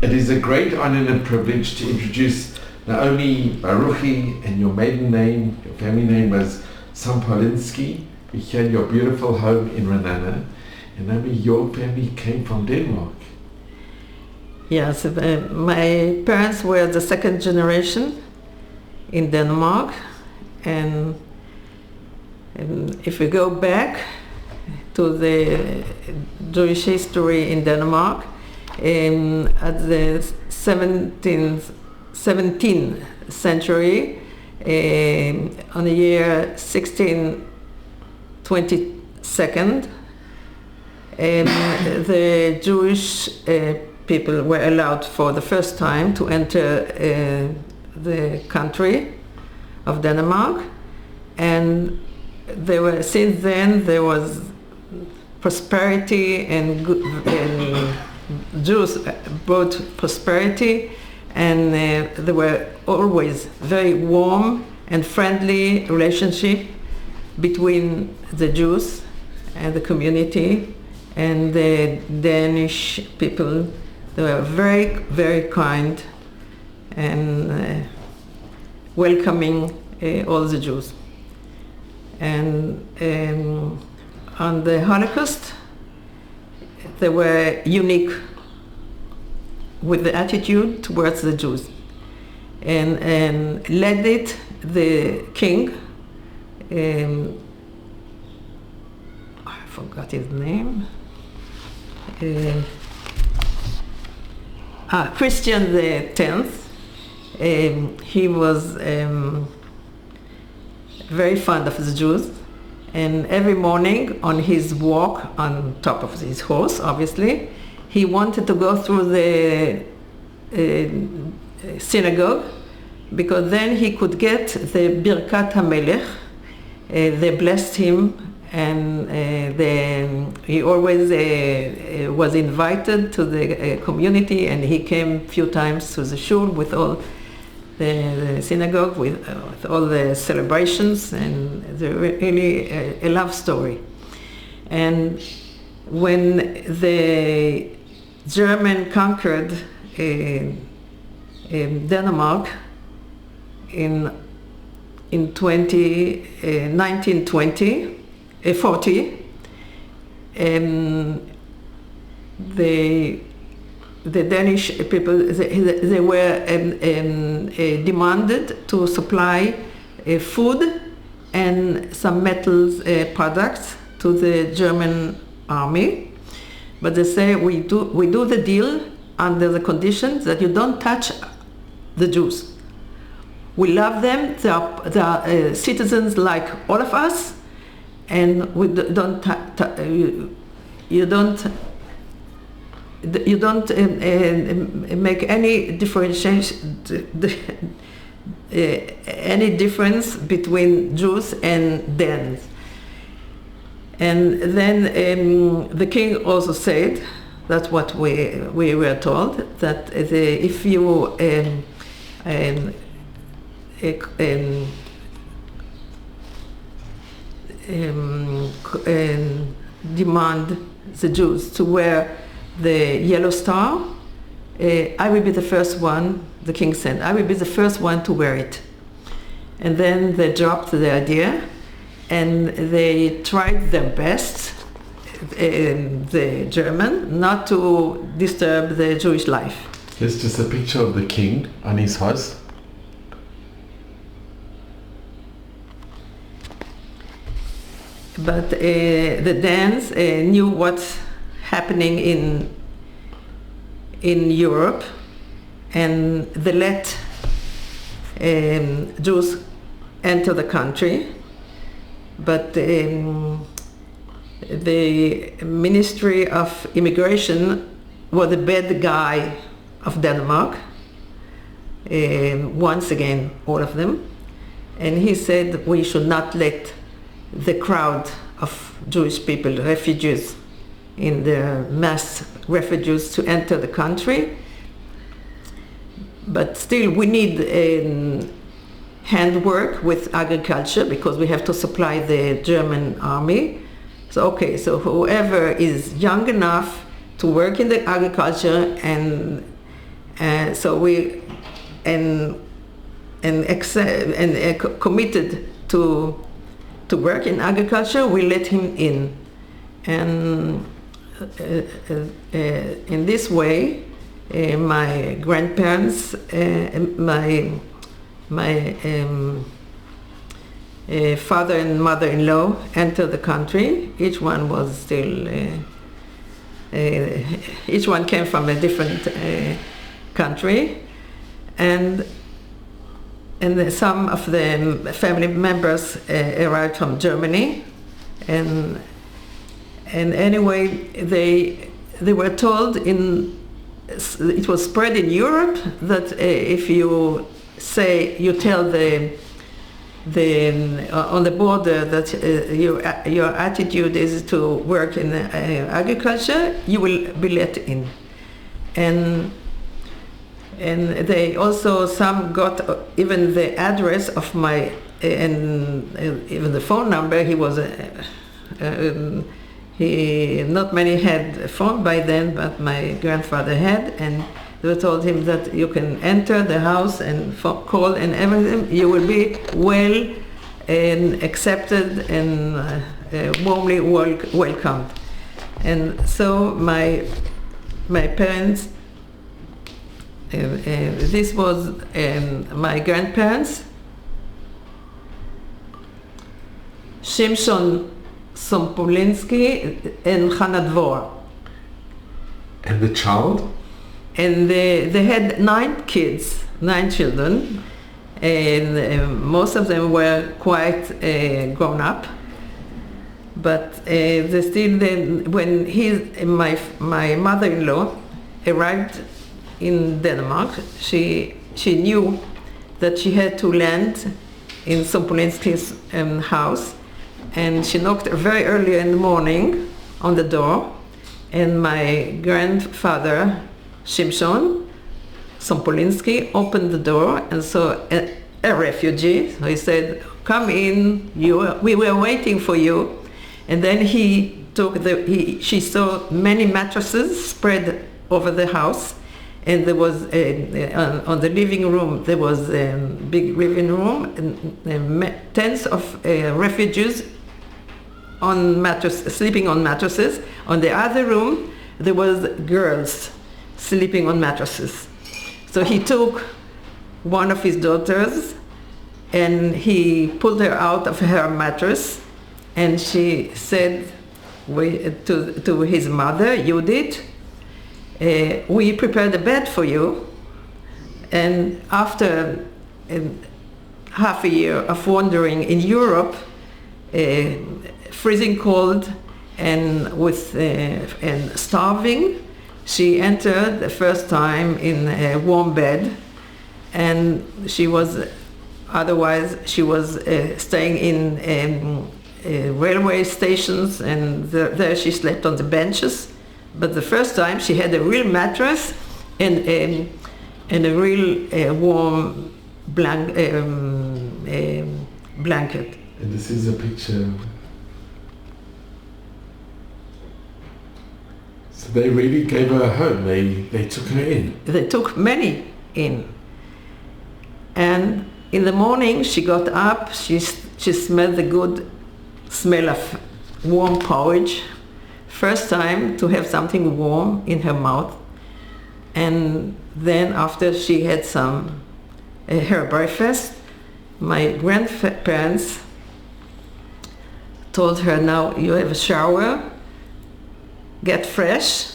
It is a great honor and a privilege to introduce Naomi Baruchi, and your maiden name, your family name was Sompolinsky. We hear your beautiful home in Renana. And Naomi, your family came from Denmark. Yes, my parents were the second generation in Denmark, and if we go back to the Jewish history in Denmark, at the 17th century, on the year 1622, the Jewish people were allowed for the first time to enter the country of Denmark, and since then there was prosperity, and Jews brought prosperity, and there were always very warm and friendly relationship between the Jews and the community and the Danish people. They were very, very kind and welcoming all the Jews. And on the Holocaust, they were unique with the attitude towards the Jews, and led it the king, I forgot his name, Christian X. He was very fond of the Jews, and every morning on his walk on top of his horse, obviously, he wanted to go through the synagogue, because then he could get the Birkat HaMelech. They blessed him, and he always was invited to the community, and he came a few times to the shul with all the synagogue, with all the celebrations, and really a love story. And when the German conquered Denmark in 1940, the Danish people, they were demanded to supply food and some metals products to the German army. But they say, we do the deal under the conditions that you don't touch the Jews. We love them, they are citizens like all of us, and we don't make any difference between Jews and Danes. And then the king also said, that's what we were told, that if you demand the Jews to wear the yellow star, I will be the first one, the king said, I will be the first one to wear it. And then they dropped the idea, and they tried their best, the German, not to disturb the Jewish life. Here's just a picture of the king on his horse. But the Danes knew what's happening in Europe, and they let Jews enter the country. But the Ministry of Immigration was the bad guy of Denmark, once again, all of them. And he said we should not let the crowd of Jewish people, refugees, in the mass refugees, to enter the country. But still we need handwork with agriculture, because we have to supply the German army. So okay, so whoever is young enough to work in the agriculture and So we committed to work in agriculture. We let him in, and in this way, my grandparents, my father and mother-in-law entered the country. Each one was still. Each one came from a different country, and some of the family members arrived from Germany, and anyway they were told it was spread in Europe that if you tell on the border that your attitude is to work in agriculture, you will be let in. And they also, some got even the address of my, and even the phone number. Not many had a phone by then, but my grandfather had, and they told him that you can enter the house and call and everything. You will be well and accepted and warmly welcomed. And so my parents, this was my grandparents, Shimshon, Sompolinsky, and Hanadvor. And the child? And they had 9 children, and most of them were quite grown up. But they still, when my mother-in-law arrived in Denmark, she knew that she had to land in Sompolinsky's house, and she knocked very early in the morning on the door, and my grandfather, Shimshon Sompolinsky, opened the door and saw a refugee. So he said, "Come in, we were waiting for you." And then she saw many mattresses spread over the house, and there was on the living room, there was a big living room, and tens of refugees sleeping on mattresses. On the other room, there was girls sleeping on mattresses. So he took one of his daughters and he pulled her out of her mattress, and she said to his mother, Judith, we prepared a bed for you, and after half a year of wandering in Europe, freezing cold and starving, she entered the first time in a warm bed, and she was staying in railway stations, and there she slept on the benches. But the first time she had a real mattress and a real warm blanket. And this is a picture. So they really gave her a home. They took her in. They took many in. And in the morning she got up, she smelled the good smell of warm porridge. First time to have something warm in her mouth. And then after she had her breakfast, my grandparents told her, now you have a shower, get fresh,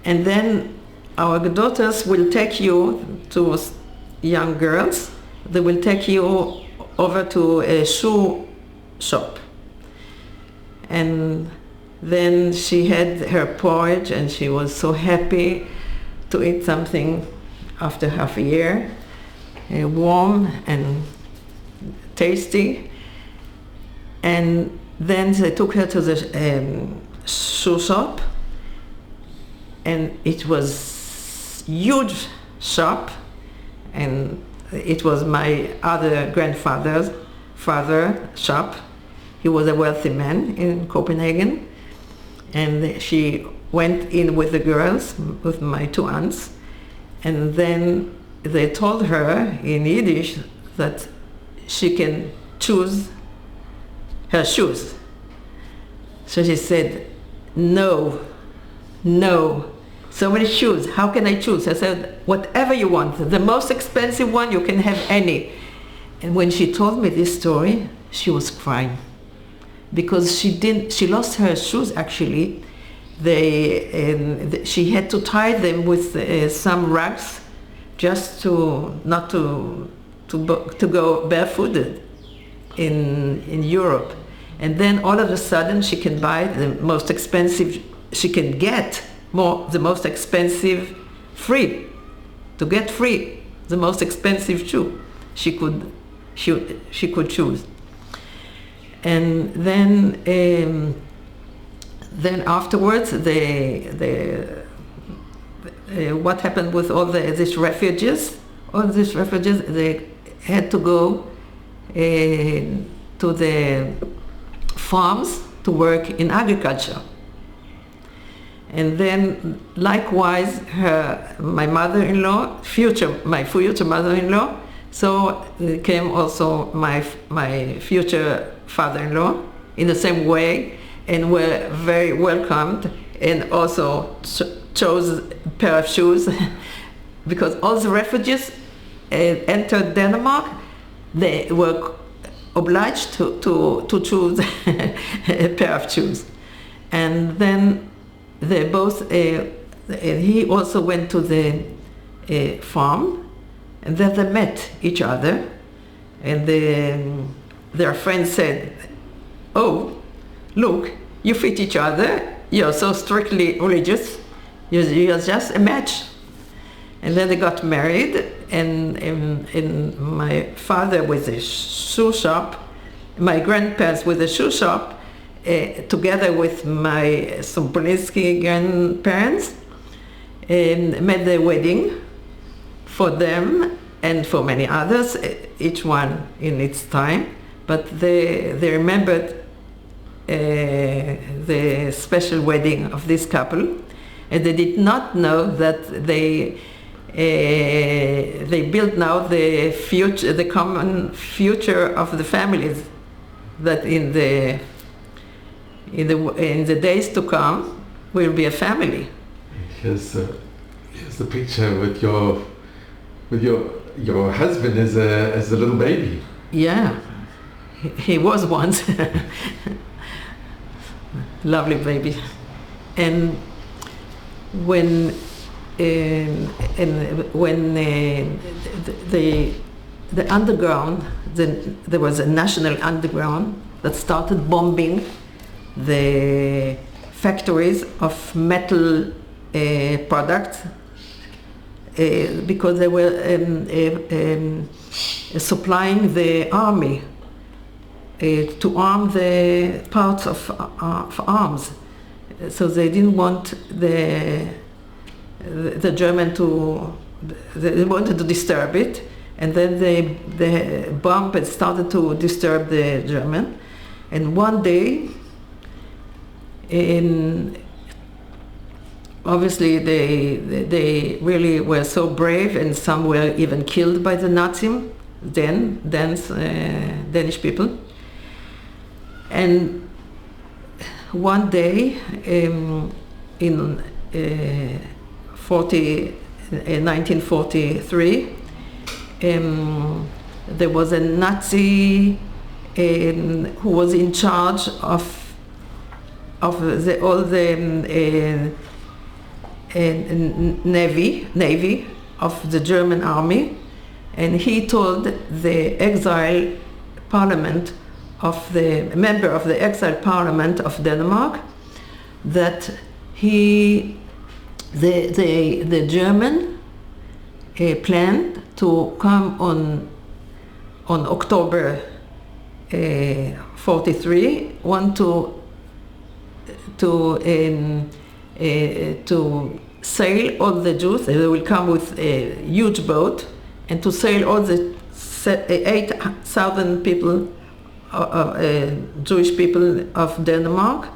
and then our daughters will take you to young girls. They will take you over to a shoe shop. And then she had her porridge, and she was so happy to eat something after half a year, warm and tasty. And then they took her to the shoe shop, and it was huge shop, and it was my other grandfather's father's shop. He was a wealthy man in Copenhagen, and she went in with the girls, with my 2 aunts, And then they told her in Yiddish that she can choose her shoes. So she said, no, so many shoes, how can I choose? I said, whatever you want, the most expensive one, you can have any. And when she told me this story, she was crying because she lost her shoes actually. She had to tie them with some rags just not to go barefooted in Europe. And then all of a sudden she can buy the most expensive, she can get the most expensive free, to get free, the most expensive shoe she could choose. And then afterwards, what happened with all these refugees? All these refugees, they had to go to the farms to work in agriculture. And then likewise, my mother-in-law, my future mother-in-law, so came also my future father-in-law in the same way, and were very welcomed, and also chose a pair of shoes because all the refugees entered Denmark. They were obliged to choose a pair of shoes. And then they both, he also went to the farm, and then they met each other, and their friend said, oh, look, you fit each other, you're so strictly religious, you're just a match. And then they got married, and my father with a shoe shop, my grandparents with a shoe shop, together with my Sompolinsky grandparents, made the wedding for them and for many others, each one in its time. But they remembered the special wedding of this couple, and they did not know that they build now the future, the common future of the families, that in the days to come will be a family. Here's the picture with your husband as a little baby. Yeah, he was once. Lovely baby. And when the underground, there was a national underground that started bombing the factories of metal products because they were supplying the army to arm the parts of arms. So they didn't want the German they wanted to disturb it, and then they bombed and started to disturb the German. And one day, obviously they really were so brave, and some were even killed by the Nazis, Danish people. And one day in 1943, there was a Nazi who was in charge of all the navy of the German army, and he told the exile parliament of the member of the exile parliament of Denmark that the German planned to come on October 43, want to sail all the Jews. They will come with a huge boat and to sail all the 8,000 people, Jewish people of Denmark,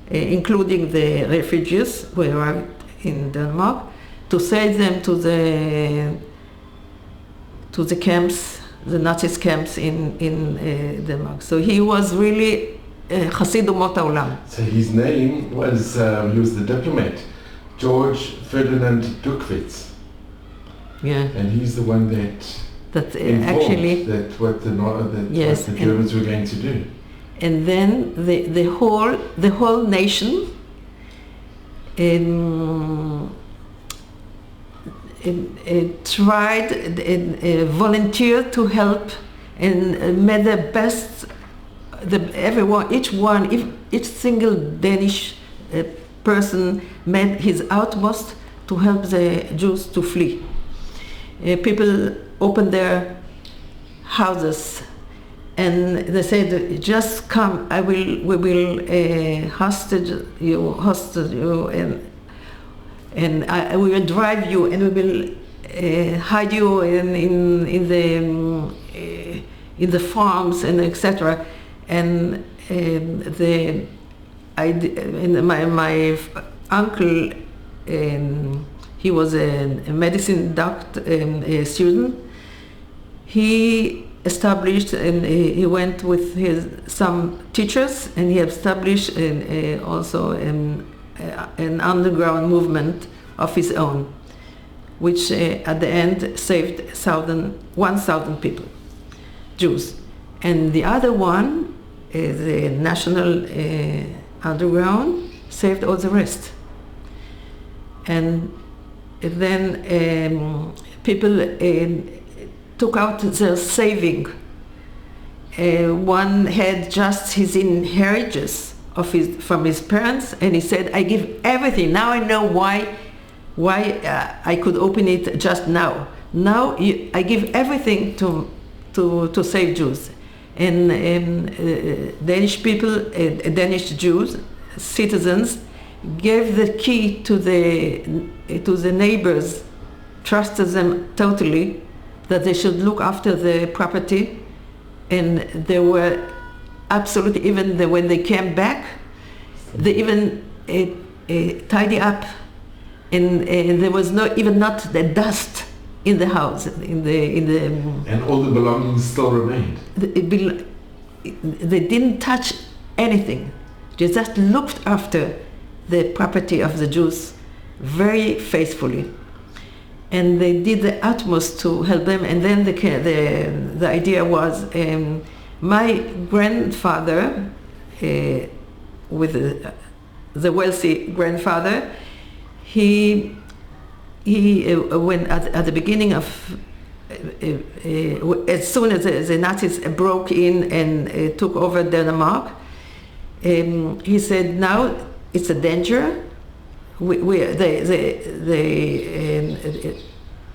including the refugees who arrived in Denmark, to save them to the camps, the Nazis camps in Denmark. So he was really Hasid Umot Haolam. So his name was, he was the diplomat, George Ferdinand Duckwitz. Yeah. And he's the one that informed actually that what the yes, what the Germans were going to do. And then the whole nation tried volunteered to help and made their best. Each single Danish person made his utmost to help the Jews to flee. People opened their houses and they said, "Just come. We will hostage you, and we will drive you, and we will hide you in the farms and etc." And my uncle, he was a medicine doctor student. He established, and he went with some teachers, and he established also an underground movement of his own, which at the end saved 1,000 people, Jews. And the other one, the national underground, saved all the rest. And then people took out their saving. One had just his inheritance from his parents, and he said, "I give everything. Now I know why I could open it just now. Now I give everything to save Jews." And Danish people, Danish Jews, citizens, gave the key to the neighbors, trusted them totally, that they should look after the property, and they were absolutely, even when they came back, they even tidy up, and there was not the dust in the house, in the and all the belongings still remained. They didn't touch anything. They just looked after the property of the Jews very faithfully, and they did the utmost to help them. And then the idea was, my grandfather, with the wealthy grandfather, he when at the beginning of as soon as the Nazis broke in and took over Denmark, he said, "Now it's a danger.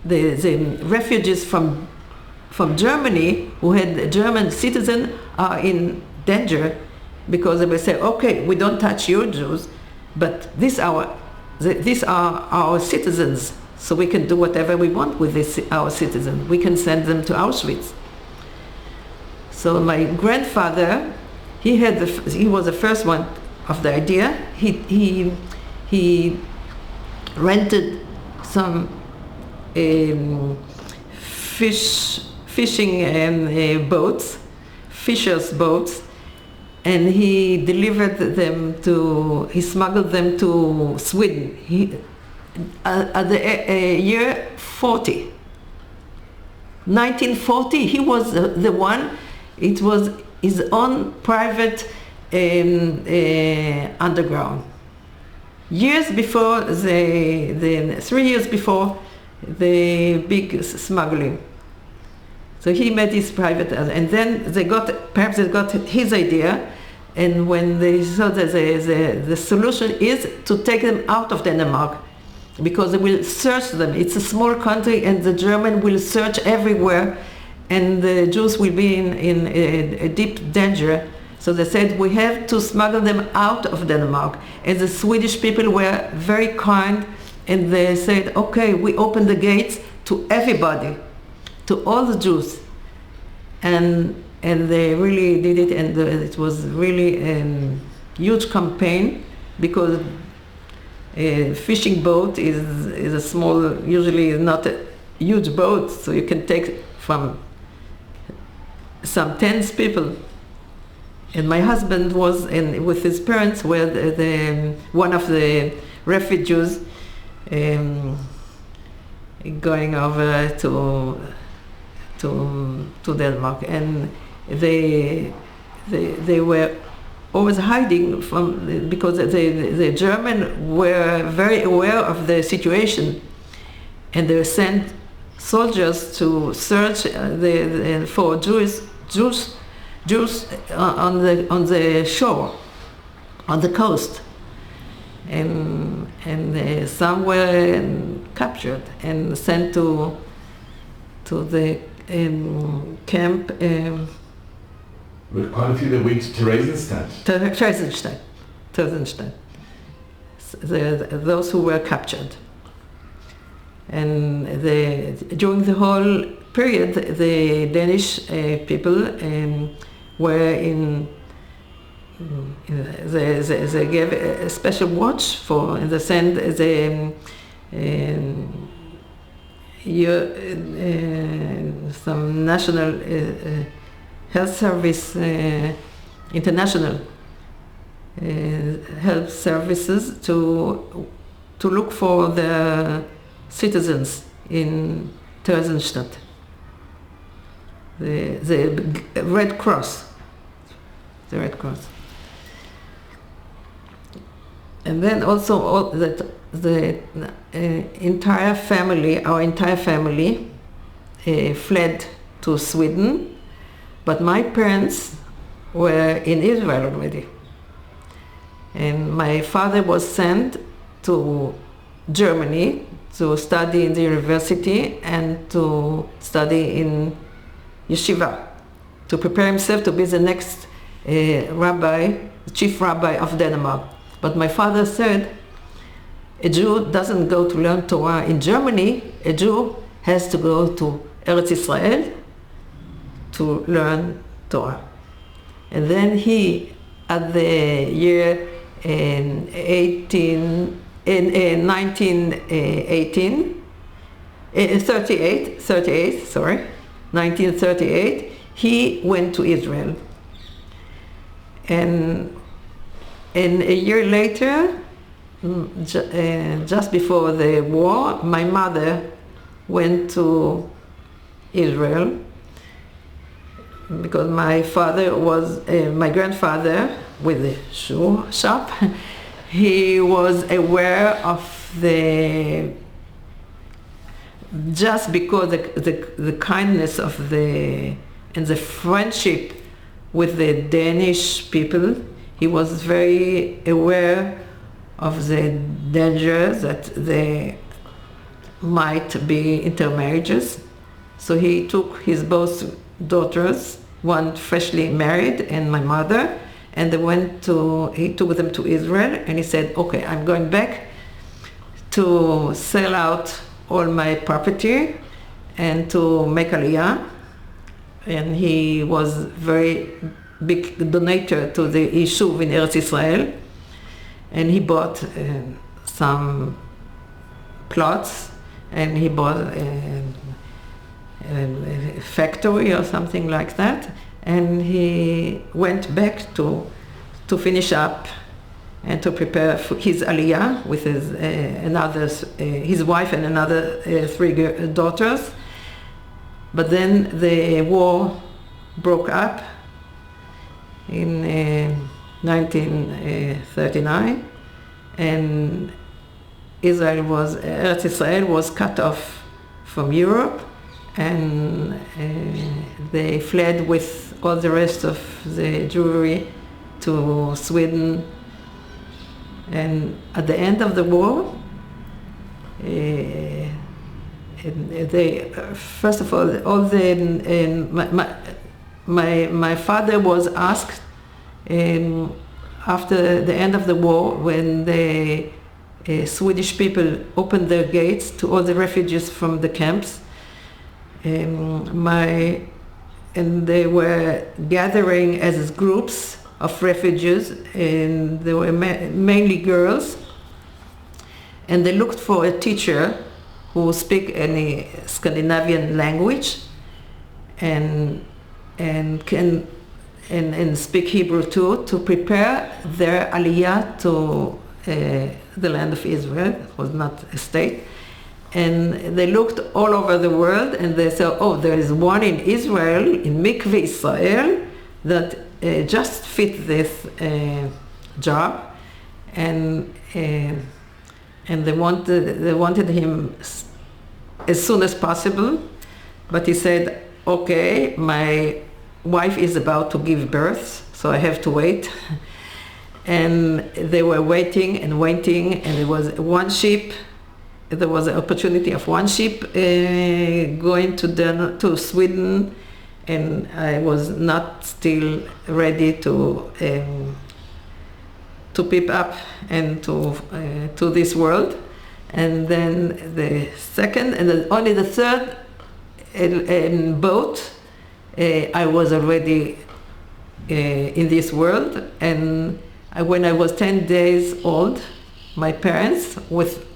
The refugees from Germany who had German citizen are in danger, because they will say, okay, we don't touch your Jews, but these are our citizens, so we can do whatever we want with our citizens. We can send them to Auschwitz." So my grandfather, he was the first one of the idea. He rented some fishing boats, fishers' boats, and he delivered them he smuggled them to Sweden. At the year 1940, he was the one. It was his own private underground. Years before 3 years before the big smuggling. So he made his private, and then perhaps they got his idea, and when they saw that the solution is to take them out of Denmark, because they will search them. It's a small country, and the German will search everywhere, and the Jews will be in a deep danger. So they said, we have to smuggle them out of Denmark. And the Swedish people were very kind, and they said, okay, we open the gates to everybody, to all the Jews. And they really did it, and it was really a huge campaign, because A fishing boat is a small, usually not a huge boat, so you can take from some tens people. And my husband was with his parents were one of the refugees going over to Denmark, and they were always hiding because the German were very aware of the situation, and they sent soldiers to search for Jews on the shore, on the coast, and some were captured and sent to the camp. With quite a few that went to Theresienstadt. Those who were captured. And during the whole period, the Danish people were they gave a special watch for, in the sense, some national health service, international health services to look for the citizens in Theresienstadt. The Red Cross. The Red Cross. And then also the entire family, our entire family, fled to Sweden, but my parents were in Israel already. And my father was sent to Germany to study in the university and to study in yeshiva, to prepare himself to be the next chief rabbi of Denmark. But my father said, a Jew doesn't go to learn Torah in Germany, a Jew has to go to Eretz Israel to learn Torah. And then he, at the year 1938, he went to Israel. And a year later, just before the war, my mother went to Israel because my father was, my grandfather with the shoe shop, he was aware of just because the kindness of and the friendship with the Danish people, he was very aware of the dangers that there might be intermarriages. So he took his both daughters, one freshly married and my mother, and he took them to Israel, and he said, okay, I'm going back to sell out all my property and to make aliyah. And he was very big donator to the Yishuv in Eretz Israel, and he bought some plots, and he bought a factory or something like that, and he went back to finish up and to prepare for his aliyah with his wife and another 3 daughters. But then the war broke up in 1939, and Eretz Israel was cut off from Europe, and they fled with all the rest of the Jewry to Sweden. And at the end of the war, first of all my father was asked after the end of the war, when the Swedish people opened their gates to all the refugees from the camps, and they were gathering as groups of refugees, and they were mainly girls. and they looked for a teacher who speak any Scandinavian language and speak Hebrew too, to prepare their aliyah to the land of Israel. It was not a state. And they looked all over the world and they said, oh, there is one in Israel, in Mikveh Israel, that just fit this job. And they wanted him as soon as possible. But he said, okay, my wife is about to give birth, so I have to wait. And they were waiting, and there was one ship. There was an opportunity of one ship going to Sweden, and I was not still ready to pick up and to this world. And then the second, and then only the third boat, I was already in this world. And when I was 10 days old, my parents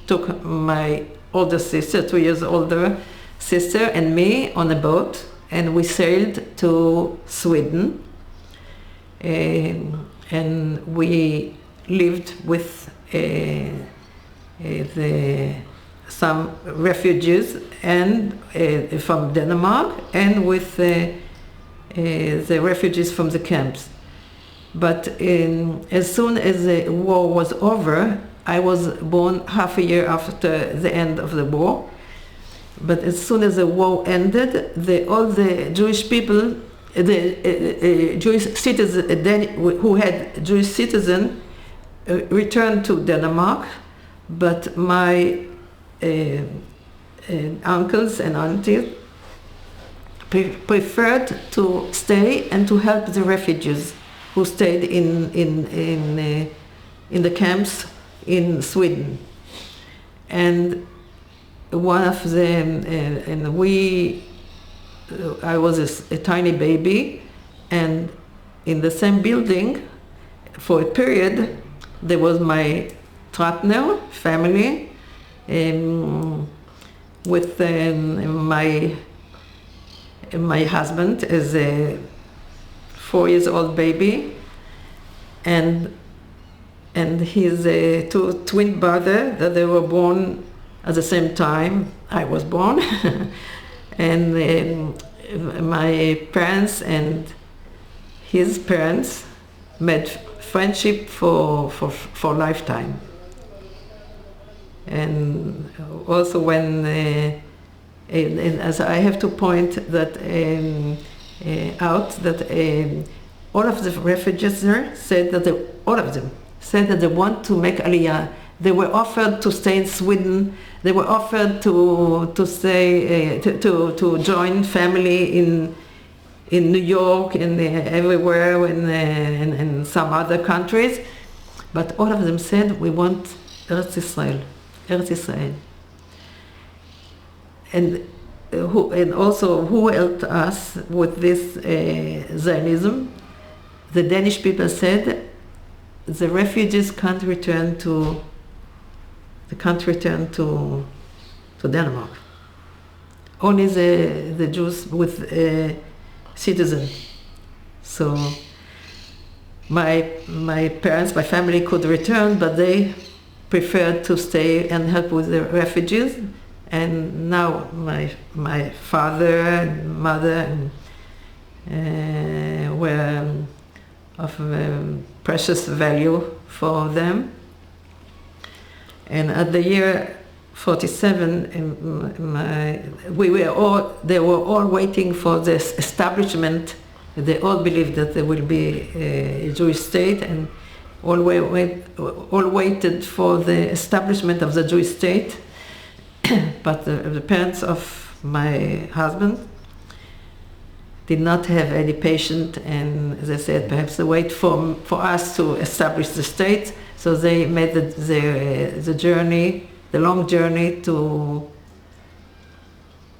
took my older sister, 2 years older sister, and me on a boat, and we sailed to Sweden. And we lived with some refugees and from Denmark, and with the refugees from the camps. But as soon as the war was over, I was born half a year after the end of the war. But as soon as the war ended, all the Jewish people, the Jewish citizens who had Jewish citizen, returned to Denmark. But my uncles and aunties preferred to stay and to help the refugees who stayed in the camps in Sweden. And one of them, I was a tiny baby, and in the same building, for a period, there was my Tratner family, with my husband as a 4-year-old baby, and his two twin brothers that they were born at the same time I was born. And my parents and his parents made friendship for lifetime. And also when as I have to point that out that all of the refugees there said that all of them said that they want to make Aliyah. They were offered to stay in Sweden. They were offered to stay to join family in New York and everywhere in some other countries. But all of them said, we want Eretz Israel, Eretz Israel. And also who helped us with this Zionism? The Danish people said the refugees can't return to Denmark. Only the Jews with citizen. So my parents, my family could return, but they preferred to stay and help with the refugees. And now my father and mother were of precious value for them. And at the year 47, they were all waiting for this establishment. They all believed that there will be a Jewish state, and all waited for the establishment of the Jewish state. But the parents of my husband did not have any patience, and they said perhaps they wait for us to establish the state. So they made the journey, the long journey to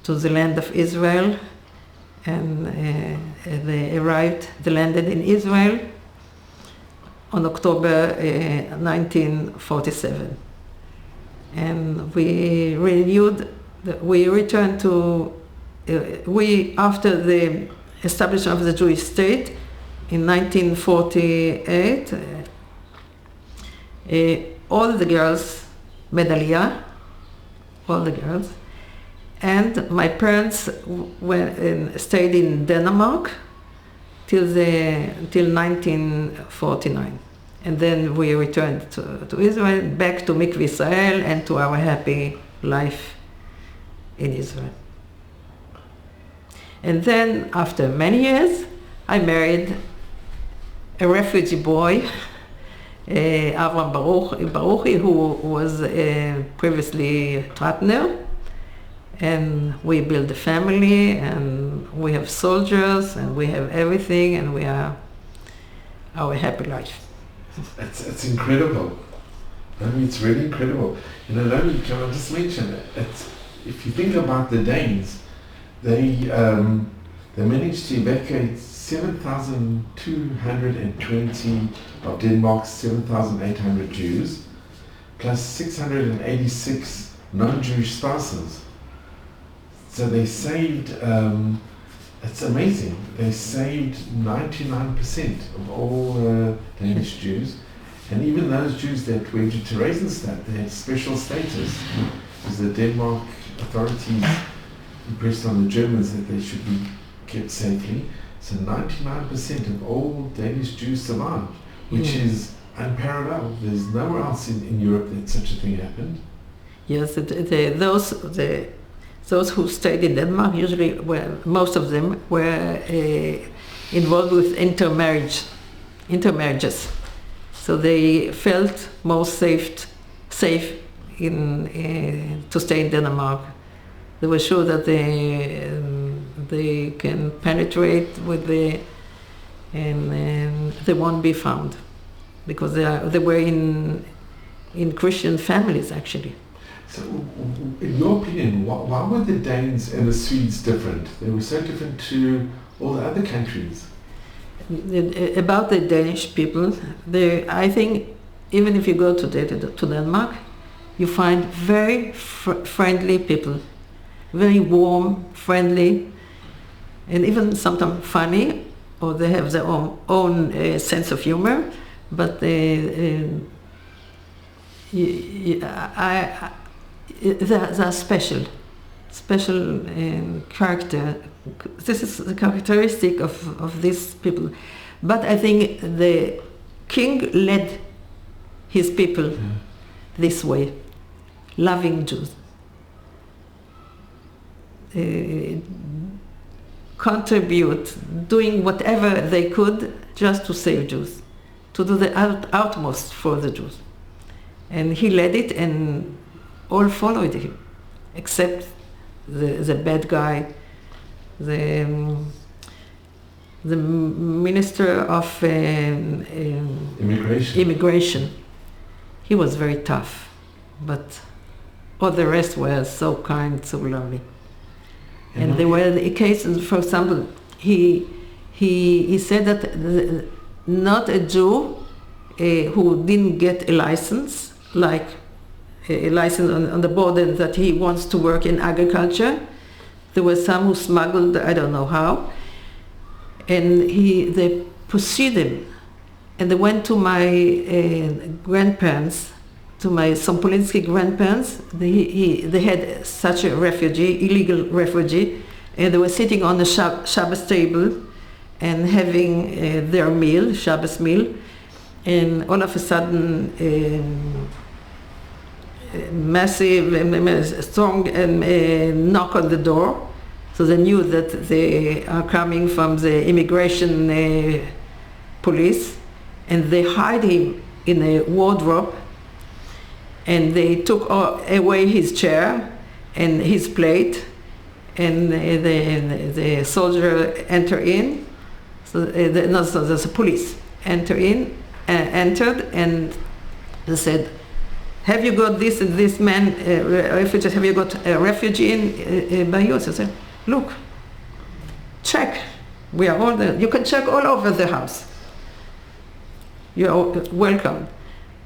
the land of Israel, and they landed in Israel on October 1947. and we renewed. We returned to. After the establishment of the Jewish state in 1948, all the girls made Aliyah, all the girls, and my parents stayed in Denmark till 1949. And then we returned to Israel, back to Mikveh Israel and to our happy life in Israel. And then, after many years, I married a refugee boy, Avram Baruchi, who was previously Tratner, and we built a family, and we have soldiers, and we have everything, and we are our happy life. It's incredible. I mean, it's really incredible. You know, Naomi, can I just mention, if you think about the Danes, they managed to evacuate 7,220 of Denmark's 7,800 Jews, plus 686 non-Jewish spouses. So they saved, it's amazing, they saved 99% of all Danish Jews. And even those Jews that went to Theresienstadt, they had special status, because the Denmark authorities impressed on the Germans that they should be kept safely. So 99% of all Danish Jews survived, which is unparalleled. There's nowhere else in Europe that such a thing happened. Yes, those who stayed in Denmark usually most of them were involved with intermarriages. So they felt most safe to stay in Denmark. They were sure that they can penetrate with and they won't be found, because they were in Christian families actually. So, in your opinion, why were the Danes and the Swedes different? They were so different to all the other countries. About the Danish people, I think even if you go to Denmark, you find very friendly people, very warm, friendly, and even sometimes funny, or they have their own sense of humor. But they're special character. This is the characteristic of these people. But I think the king led his people this way, loving Jews, contribute, doing whatever they could just to save Jews, to do the utmost for the Jews. And he led it, and all followed him, except the bad guy, the minister of immigration. He was very tough, but all the rest were so kind, so lovely. And there were cases, for example, he said that not a Jew who didn't get a license, like a license on the border, that he wants to work in agriculture. There were some who smuggled, I don't know how, and they pursued him, and they went to my grandparents, to my Sompolinsky grandparents. They had such a illegal refugee, and they were sitting on the Shabbos table and having their meal, Shabbos meal, and all of a sudden massive, strong knock on the door. So they knew that they are coming from the immigration police, and they hide him in a wardrobe, and they took away his chair and his plate, and the soldier enter in. So the police entered, and they said, "Have you got this and this man, refugee? Have you got a refugee in by you?" So I said, "Look, check. We are all there. You can check all over the house. You are welcome."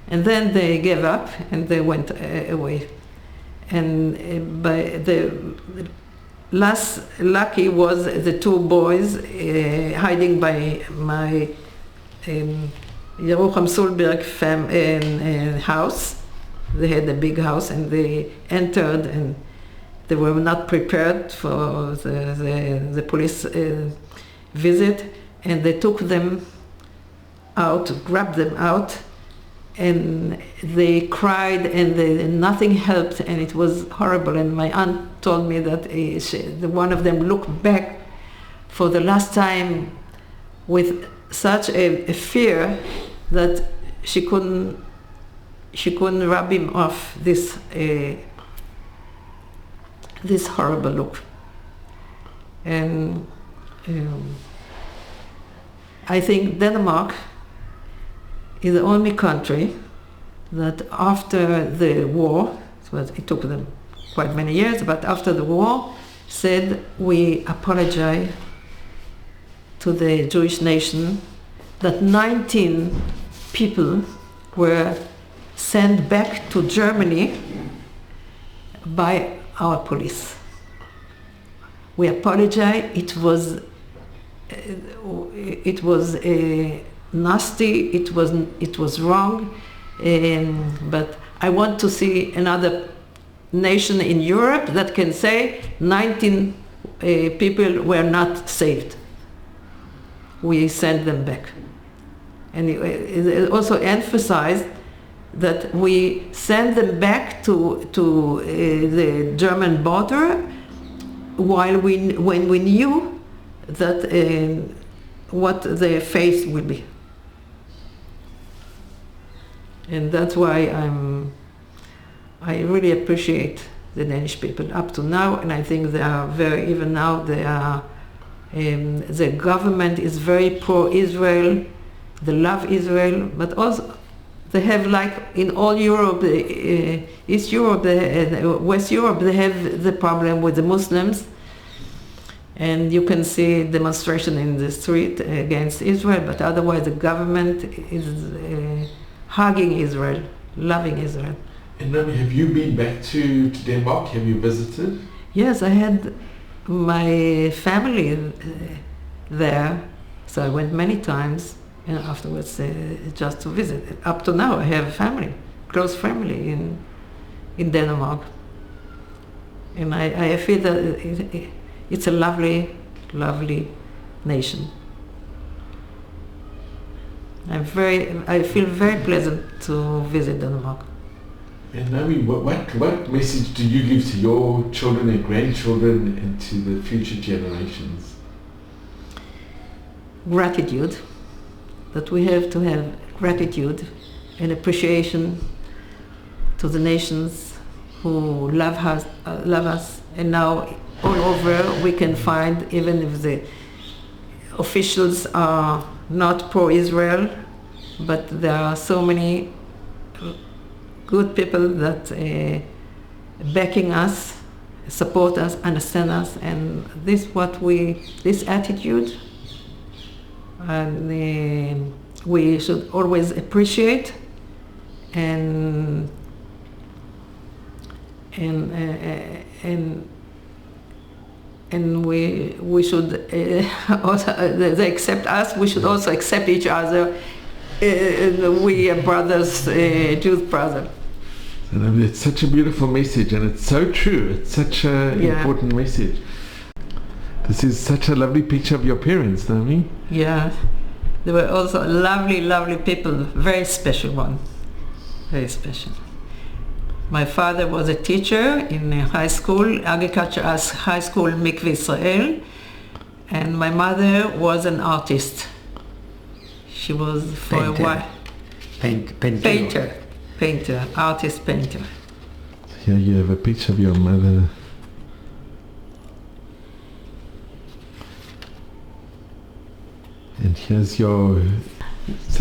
And then they gave up and they went away. And by the last lucky was the two boys hiding by my Yerucham Sulberg house. They had a big house, and they entered, and they were not prepared for the police visit, and they took them out, grabbed them out, and they cried, and nothing helped, and it was horrible. And my aunt told me that one of them looked back for the last time with such a fear that she couldn't rub him off this horrible look. And I think Denmark is the only country that after the war, it took them quite many years, but after the war, said we apologize to the Jewish nation that 19 people were sent back to Germany by our police. We apologize. It was nasty. It was wrong. But I want to see another nation in Europe that can say 19 people were not saved. We sent them back. And it also emphasized that we send them back to the German border when we knew that what their fate will be. And that's why I really appreciate the Danish people up to now, and I think they are even now they are the government is very pro-Israel. They love Israel, but also they have, like in all Europe, East Europe, West Europe, they have the problem with the Muslims. And you can see demonstration in the street against Israel, but otherwise the government is hugging Israel, loving Israel. And Naomi, have you been back to Denmark? Have you visited? Yes, I had my family there, so I went many times. And afterwards, just to visit. Up to now, I have a family, close family in Denmark, and I feel that it's a lovely, lovely nation. I feel very pleasant to visit Denmark. And Naomi, what message do you give to your children and grandchildren and to the future generations? Gratitude. That we have to have gratitude and appreciation to the nations who love us, and now all over we can find, even if the officials are not pro-Israel, but there are so many good people that backing us, support us, understand us, and this attitude. And we should always appreciate and we should also they accept us. We should also accept each other. We are brothers, Jewish brothers. And it's such a beautiful message, and it's so true. It's such an important message. This is such a lovely picture of your parents, Naomi. Yeah, they were also lovely, lovely people, very special one, very special. My father was a teacher in a high school, agriculture as high school Mikveh Israel, and my mother was an artist. She was for a while. Painter, artist painter. Here you have a picture of your mother. And here's so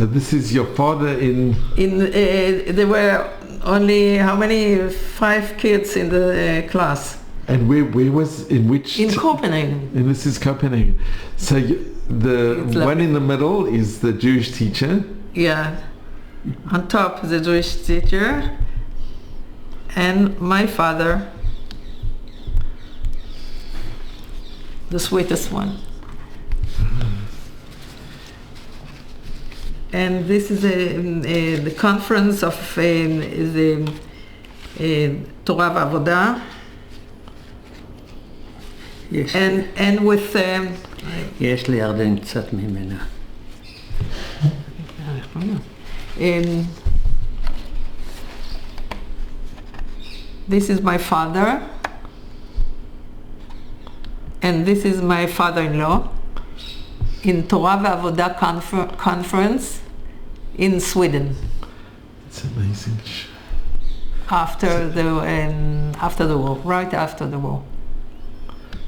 this is your father there were only, how many, 5 kids in the class. And where was, in which? In Copenhagen. And this is Copenhagen. So the one in the middle is the Jewish teacher. Yeah, on top the Jewish teacher. And my father, the sweetest one. And this is the conference of the Torah V'Avodah. Yes. And with... יש לירדן קצת ממנה. This is my father, and this is my father-in-law in Torah V'Avodah conference in Sweden. It's amazing. After the war, right after the war.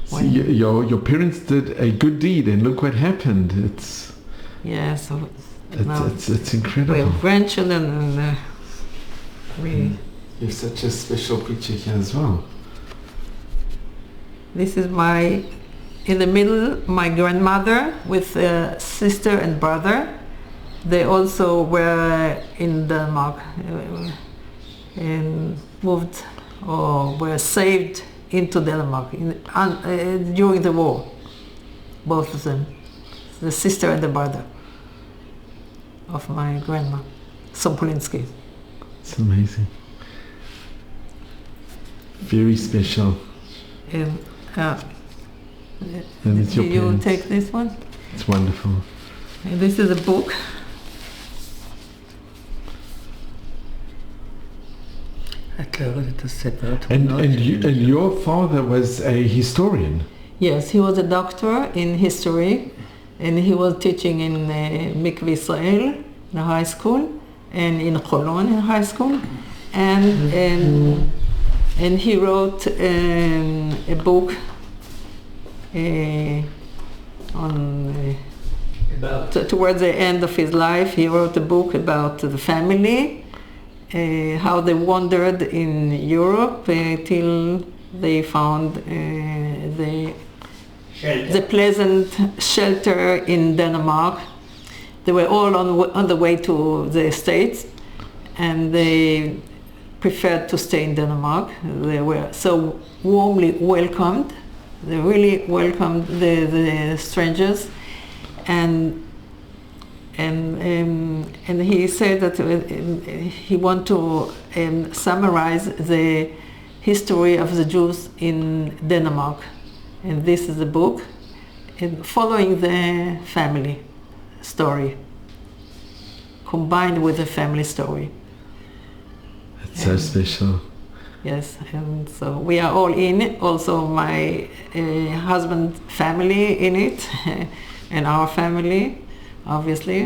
So your parents did a good deed, and look what happened. Yes, it's incredible. we have grandchildren, and we. You have such a special picture here as well. This is in the middle, my grandmother with a sister and brother. They also were in Denmark and moved or were saved into Denmark during the war. Both of them, the sister and the brother of my grandma, Sompolinsky. It's amazing. Very special. And it's your you parents. take this one? It's wonderful. And this is a book. את לא יודעת את הספר And your father was a historian. Yes, he was a doctor in history, and he was teaching in Mikveh Israel, the high school, and in Cholon, in high school, and he wrote a book towards the end of his life. He wrote a book about the family, how they wandered in Europe till they found the pleasant shelter in Denmark. They were all on the way to the States, and they preferred to stay in Denmark. They were so warmly welcomed. They really welcomed the strangers, and he said that he wanted to summarize the history of the Jews in Denmark, and this is the book, following the family story, combined with the family story. It's so special. Yes, and so we are all in it. Also, my husband's family in it, and our family, obviously,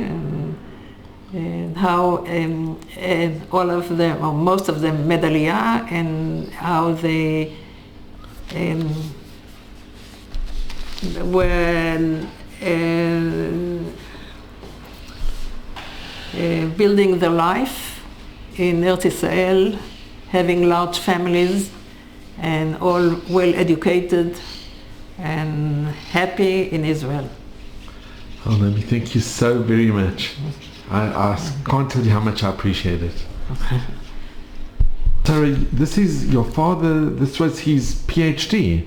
and how all of them, or most of them, made Aliyah, and how they were building their life in Eretz Israel, having large families, and all well educated and happy in Israel. Oh, Naomi, thank you so very much. I can't tell you how much I appreciate it. Tara, this is your father, this was his PhD.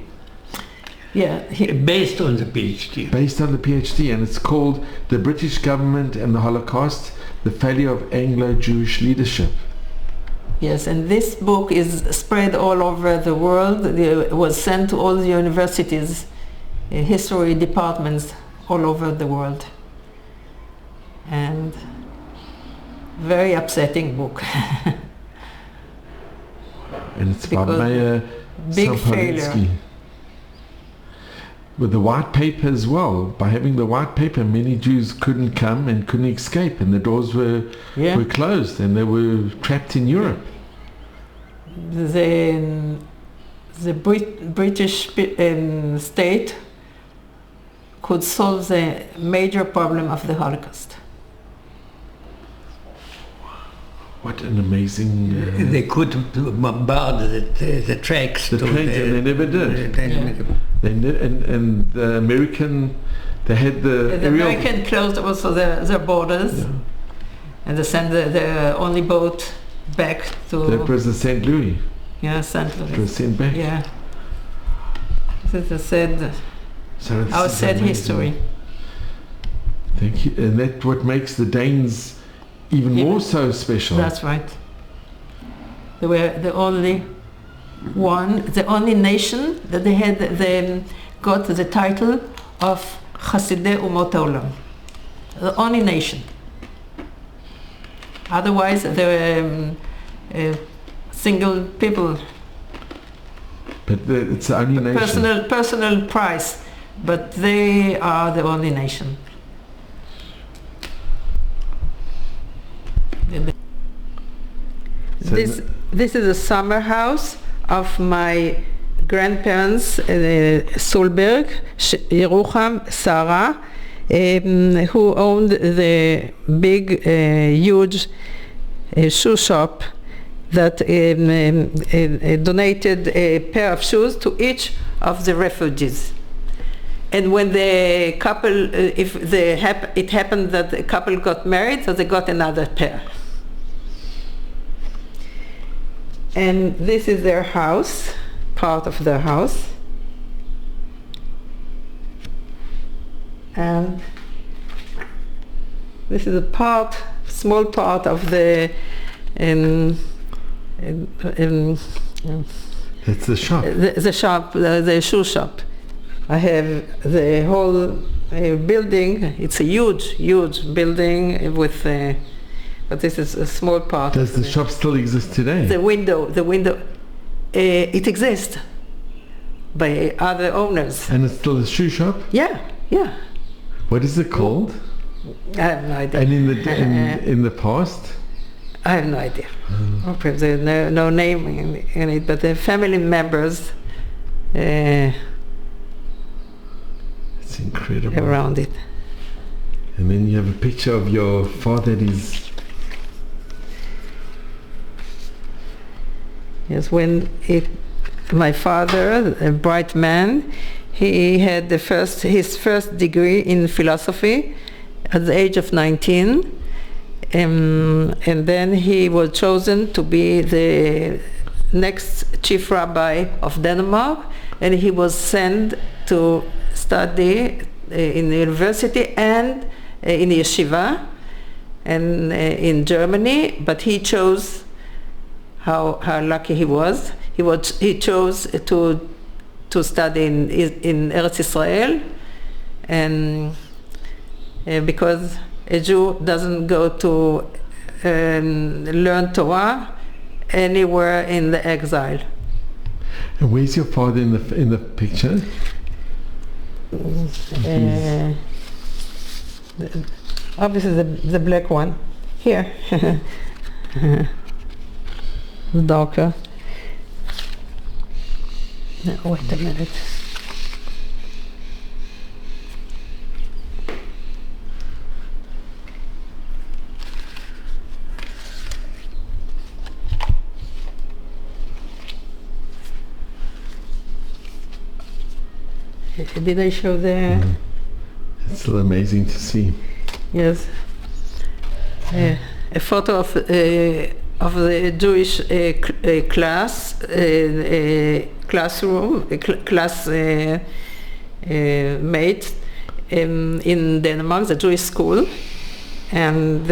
Yeah, based on the PhD. Based on the PhD, and it's called The British Government and the Holocaust, the Failure of Anglo-Jewish Leadership. yes, and this book is spread all over the world. It was sent to all the universities, history departments all over the world. And very upsetting book. And it's by Because Mayor big Sompolinsky. failure. With the white paper as well. By having the white paper, many Jews couldn't come and couldn't escape, and the doors were closed, and they were trapped in Europe. The British state could solve the major problem of the Holocaust. What an amazing... They could bombard the tracks. The trains, and they never did. They and the American, they had the American closed also their borders, and they sent the only boat back to... That was the St. Louis. Yeah, St. It was Louis. sent back. Yeah. This is a sad, So this our is sad amazing. history. Thank you. And that's what makes the Danes even Yeah. more so special. That's right. They were the only nation that they got the title of Chasidei Umot Haolam. The only nation. Otherwise, they were single people, But it's the only nation. personal prize, but they are the only nation. So This is a summer house of my grandparents, Solberg, Yerucham, Sarah, who owned the big, huge shoe shop that donated a pair of shoes to each of the refugees. And when the couple, it happened that the couple got married, so they got another pair. And this is their house, part of their house. And this is a small part of the it's the shop. the shop, the shoe shop. I have the whole building. It's a huge building with, but this is a small part. Does the shop still exist today? The window, it exists by other owners. And it's still a shoe shop? Yeah. What is it called? I have no idea. And in the past? I have no idea. Or perhaps there's no name in it, but the family members It's incredible. around it. And then you have a picture of your father. Yes, my father, a bright man, he had his first degree in philosophy at the age of 19, and then he was chosen to be the next chief rabbi of Denmark, and he was sent to study in the university and in the yeshiva and in Germany, but he chose how lucky he was. He chose to study in Eretz Israel, and because a Jew doesn't go to learn Torah anywhere in the exile. And where's your father in the picture? Obviously the black one here. Darker. No, wait a minute. Did I show the... It's still amazing to see. Yes. A photo of the Jewish classmate in Denmark, the Jewish school, and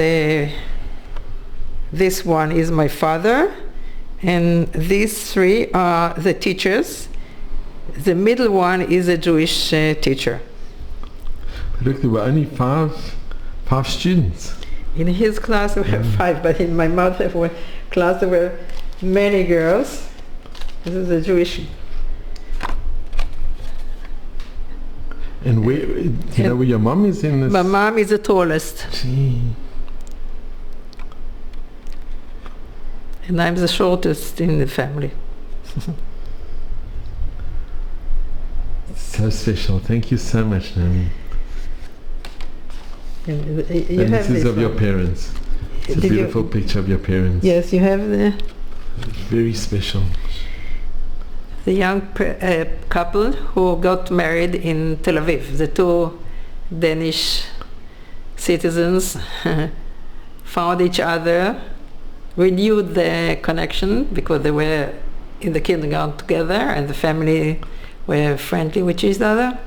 this one is my father, and these three are the teachers. The middle one is a Jewish teacher. Look, there were only five students. In his class there were 5, but in my mother's class there were many girls. This is a Jewish. And where, do you know where your mom is in this? My mom is the tallest, Gee. and I'm the shortest in the family. So special. Thank you so much, Naomi. And And this is of your parents. It's a Did you- beautiful picture of your parents. Yes, you have Very special. the young couple who got married in Tel Aviv. The 2 Danish citizens found each other, renewed their connection because they were in the kindergarten together, and the family were friendly with each other.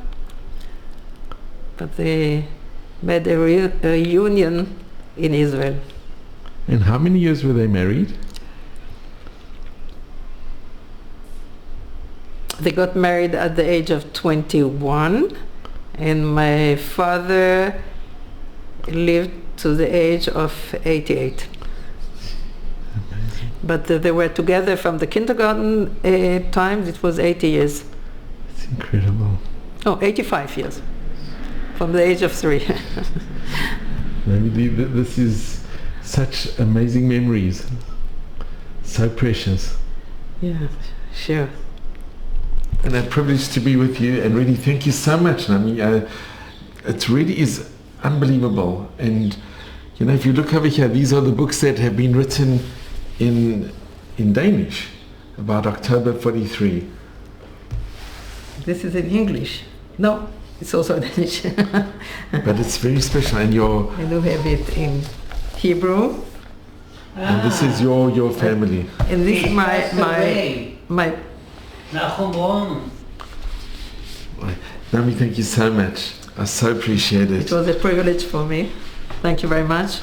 But they made a reunion in Israel. And how many years were they married? They got married at the age of 21, and my father lived to the age of 88. But they were together from the kindergarten times. It was 80 years. It's incredible. Oh, 85 years. From the age of 3. Maybe this is such amazing memories. So precious. Yeah, sure. And a privilege to be with you, and really thank you so much, Naomi. It really is unbelievable. And you know, if you look over here, these are the books that have been written in Danish about October 43. This is in English. No, it's also Danish. But it's very special, and I do have it in Hebrew. and this is your family. And this is my Naomi, thank you so much. I so appreciate it. It was a privilege for me. Thank you very much.